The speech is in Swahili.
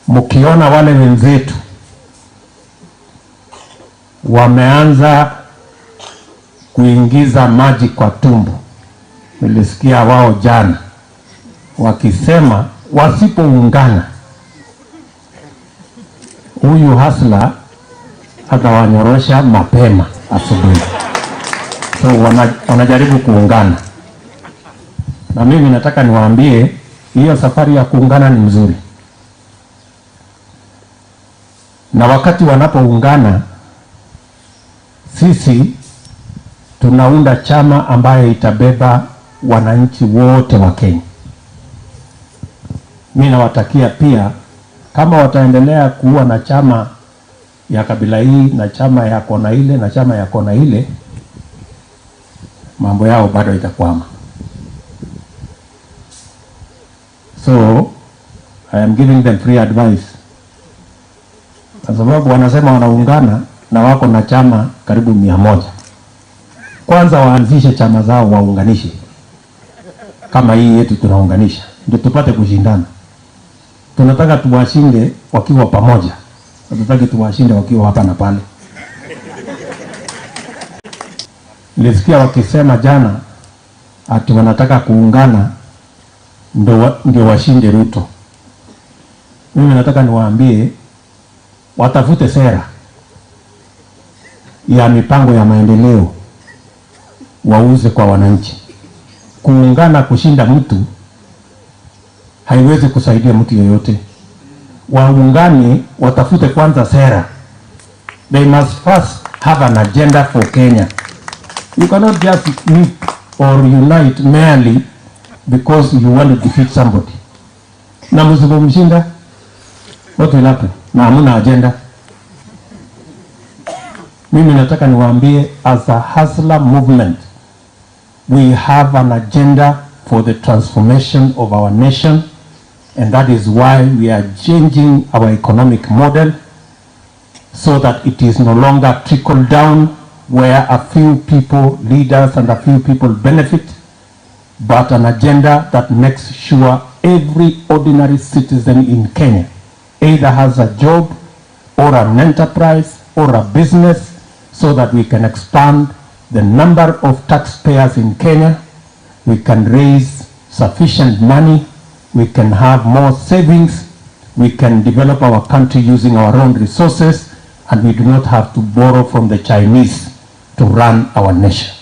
mkiona wale wenzetu wameanza kuingiza maji kwa tumbo, nilisikia wao jana wakisema wasipoungana huyu hasla atawanyorosha mapema asubuhi. So wanajaribu kuungana, na mimi nataka niwaambie hiyo safari ya kuungana ni mzuri, na wakati wanapoungana sisi tunaunda chama ambayo itabeba wananchi wote wa Kenya. Mimi nawatakia pia, kama wataendelea kuwa na chama ya kabila hii na chama ya kona ile na chama ya kona ile, mambo yao bado itakwama. So I am giving them free advice, kwa sababu wanasema wanaungana na wako na chama karibu 100. Kwanza waanzishe chama zao, waunganishe kama hii yetu tunaunganisha, ndio tupate kushindana. Tunataka tuwashinde wakiwa pamoja, tunataka tuwashinde wakiwa hapa na pale. Nilisikia wakisema jana ati wanataka kuungana ndio washinde Ruto. Mimi nataka niwaambie watafute sera ya mipango ya maendeleo wauze kwa wananchi. Kuungana kushinda mtu haiwezi kusaidia mtu yeyote. Waungane, watafute kwanza sera. They must first have an agenda for Kenya. You cannot just meet or unite merely because you want to defeat somebody. Na msipomshinda, what will happen? Na hamuna agenda. Mimi nataka niwaambie, as a hustler movement, we have an agenda for the transformation of our nation, and that is why we are changing our economic model so that it is no longer trickle down where a few people, leaders and a few people benefit, but an agenda that makes sure every ordinary citizen in Kenya either has a job or an enterprise or a business, so that we can expand the number of taxpayers in Kenya, we can raise sufficient money, we can have more savings, we can develop our country using our own resources, and we do not have to borrow from the Chinese to run our nation.